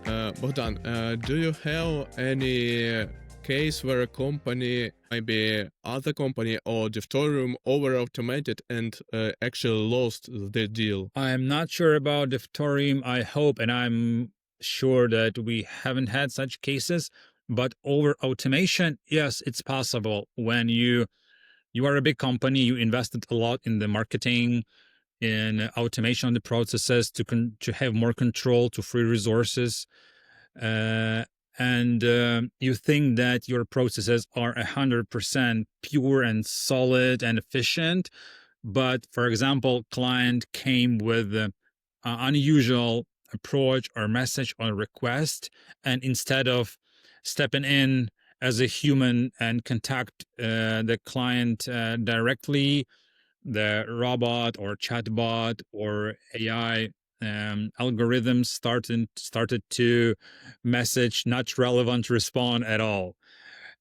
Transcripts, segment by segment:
Bogdan, do you have any case where a company, maybe other company or Deftorium, over-automated and actually lost the deal? I'm not sure about Deftorium. I hope, and I'm sure that we haven't had such cases. But over automation, yes, it's possible. When you are a big company, you invested a lot in the marketing, in automation of the processes to have more control, to free resources, uh, and you think that your processes are 100% pure and solid and efficient. But for example, client came with an unusual approach or message or request, and instead of stepping in as a human and contact the client directly, the robot or chatbot or AI algorithms started to message not relevant respond at all.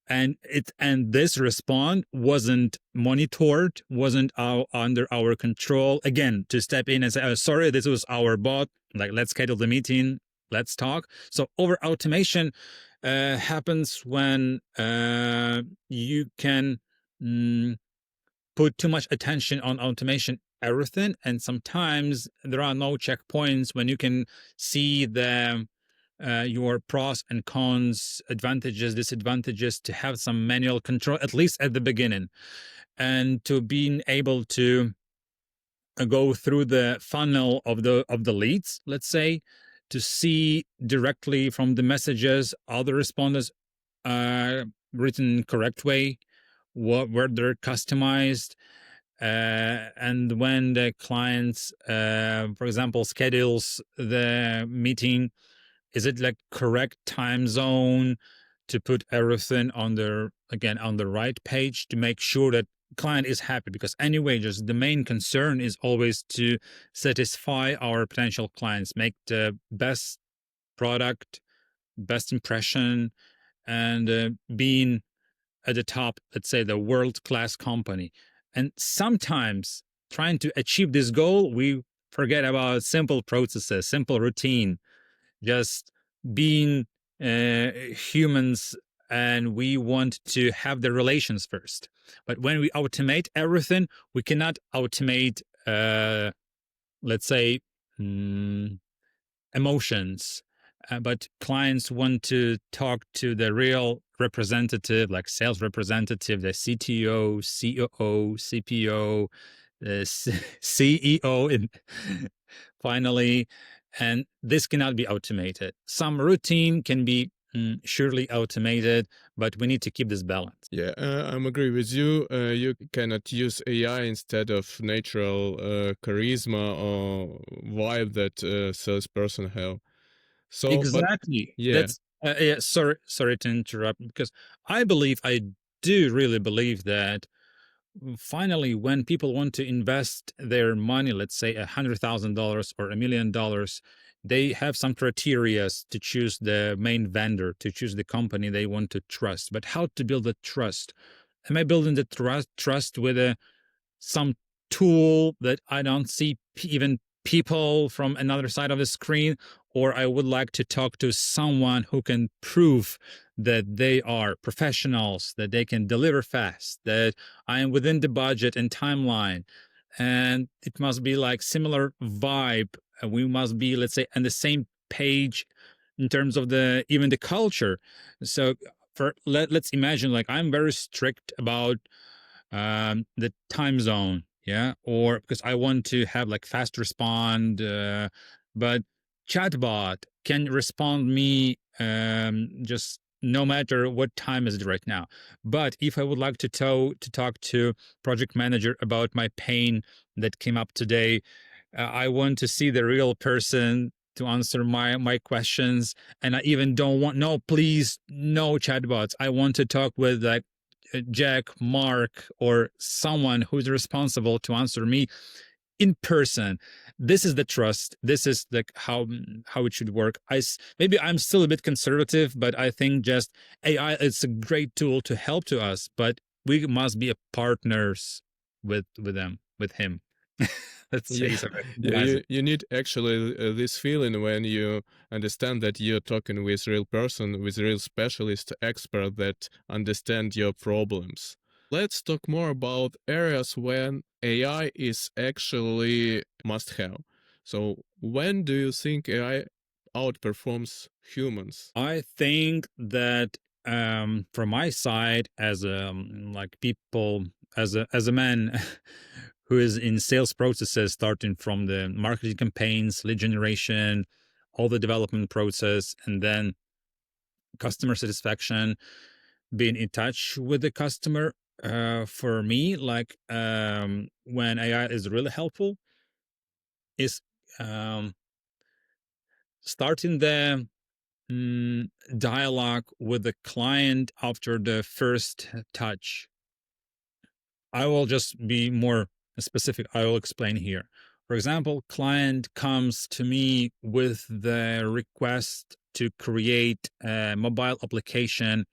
And this response wasn't monitored, wasn't under our control. Again, to step in and say, "Oh, sorry, this was our bot. Like, let's schedule the meeting. Let's talk." So over automation happens when you can put too much attention on automation everything, and sometimes there are no checkpoints when you can see the your pros and cons, advantages, disadvantages, to have some manual control, at least at the beginning, and to being able to go through the funnel of the leads, let's say, to see directly from the messages all the responders written correct way, where they're customized, and when the clients, for example, schedules the meeting, is it like correct time zone, to put everything on the right page, to make sure that client is happy. Because anyway, just the main concern is always to satisfy our potential clients, make the best product, best impression, and being at the top, let's say the world-class company. And sometimes trying to achieve this goal, we forget about simple processes, simple routine, just being humans, and we want to have the relations first. But when we automate everything, we cannot automate, let's say, emotions. But clients want to talk to the real representative, like sales representative, the CTO, COO, CPO, the CEO, and finally, and this cannot be automated. Some routine can be surely automated, but we need to keep this balance. Yeah, I'm agree with you. You cannot use AI instead of natural charisma or vibe that salesperson have. So, but Exactly. yeah, That's yeah. Sorry to interrupt, because I do really believe that finally, when people want to invest their money, let's say $100,000 or $1 million, they have some criteria to choose the main vendor, to choose the company they want to trust. But how to build the trust? Am I building the trust with some tool that I don't see even people from another side of the screen? Or I would like to talk to someone who can prove that they are professionals, that they can deliver fast, that I am within the budget and timeline. And it must be like similar vibe. We must be, let's say, on the same page in terms of even the culture. So let's imagine, like, I'm very strict about the time zone, yeah, or because I want to have like fast respond, but chatbot can respond me just no matter what time is it right now. But if I would like to talk to project manager about my pain that came up today, I want to see the real person to answer my questions, and I even don't want, no, please, no chatbots. I want to talk with like Jack, Mark, or someone who's responsible to answer me in person. This is the trust. This is like how it should work. Maybe I'm still a bit conservative, but I think just AI is a great tool to help to us, but we must be partners with him. Let's say Yeah, so. yeah. You need actually this feeling when you understand that you're talking with real person, with real specialist, expert that understand your problems. Let's talk more about areas when AI is actually must have. So when do you think AI outperforms humans? I think that from my side, as a like people, as a man who is in sales processes, starting from the marketing campaigns, lead generation, all the development process, and then customer satisfaction, being in touch with the customer. For me, like when AI is really helpful, is um, starting the dialogue with the client after the first touch. I will just be more specific. I will explain here. For example, client comes to me with the request to create a mobile application.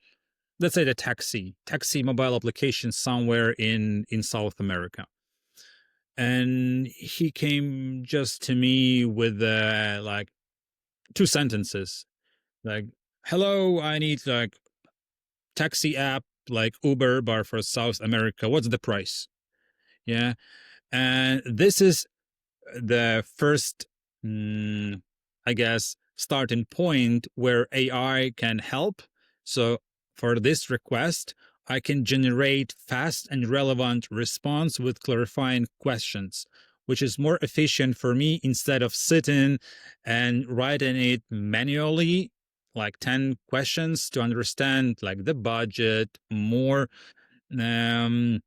Let's say the taxi mobile application somewhere in South America. And he came just to me with like two sentences, like, "Hello, I need like taxi app like Uber, but for South America. What's the price?" Yeah. And this is the first, I guess, starting point where AI can help. So for this request, I can generate fast and relevant response with clarifying questions, which is more efficient for me instead of sitting and writing it manually, like 10 questions to understand like the budget, um,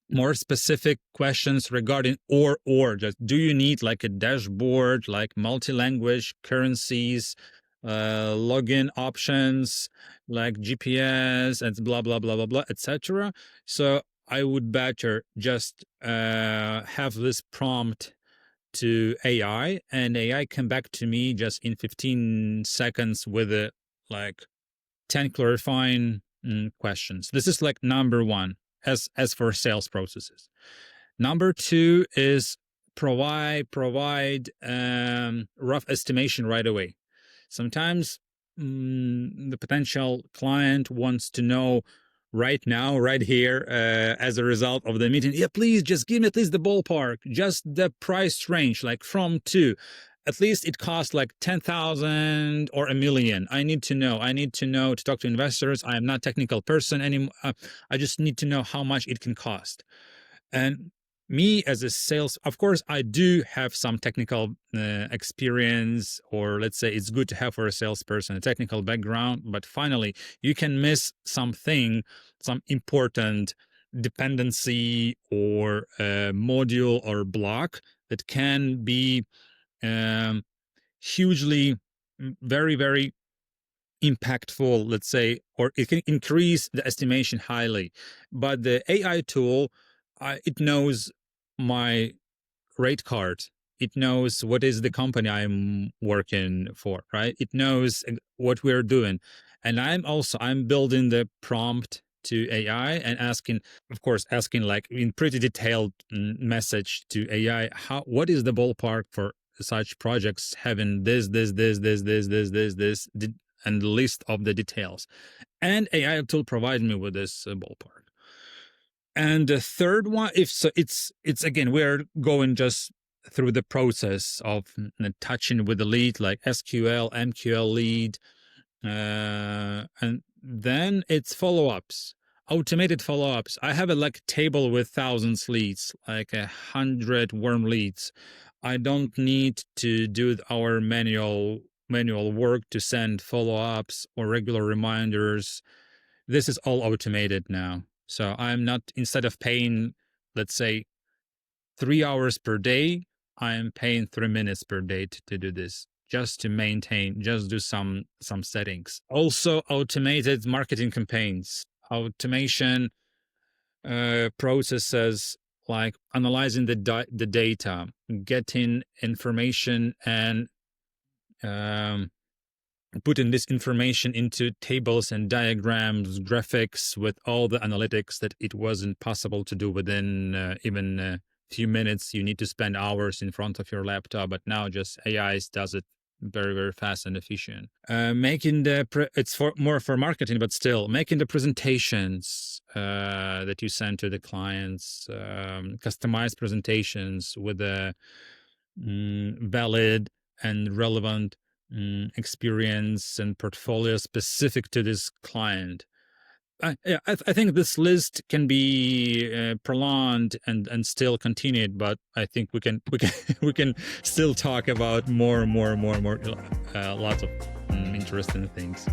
more specific questions regarding or just do you need like a dashboard, like multi-language currencies, login options, like GPS and blah blah blah blah blah, etc. So I would better just have this prompt to AI, and AI come back to me just in 15 seconds with a like 10 clarifying questions. This is like number one as for sales processes. Number two is provide rough estimation right away. Sometimes the potential client wants to know right now, right here, as a result of the meeting. Yeah, please just give me at least the ballpark, just the price range, like from to. At least it costs like 10,000 or a million. I need to know. I need to know to talk to investors. I am not a technical person anymore. I just need to know how much it can cost. And me as a sales, of course, I do have some technical experience, or let's say it's good to have for a salesperson a technical background. But finally, you can miss something, some important dependency or module or block that can be um, hugely, very, very impactful, let's say, or it can increase the estimation highly. But the AI tool, it knows my rate card. It knows what is the company I'm working for, right? It knows what we're doing. And I'm building the prompt to AI and asking, of course, asking like in pretty detailed message to AI, what is the ballpark for such projects having this, and the list of the details. And AI tool provides me with this ballpark. And the third one, if so, it's again, we're going just through the process of touching with the lead, like SQL, MQL lead, and then it's follow-ups, automated follow-ups. I have a like table with thousands leads, like 100 warm leads. I don't need to do our manual work to send follow-ups or regular reminders. This is all automated now. So I'm not, instead of paying, let's say, 3 hours per day, I'm paying 3 minutes per day to do this, just to maintain, just do some settings. Also, automated marketing campaigns, automation processes like analyzing the data, getting information, and um, putting this information into tables and diagrams, graphics, with all the analytics that it wasn't possible to do within even few minutes, you need to spend hours in front of your laptop, but now just AI does it very, very fast and efficient. Making it's more for marketing, but still making the presentations that you send to the clients, customized presentations with a valid and relevant experience and portfolio specific to this client. I think this list can be prolonged and still continued, but I think we can we can still talk about more lots of interesting things.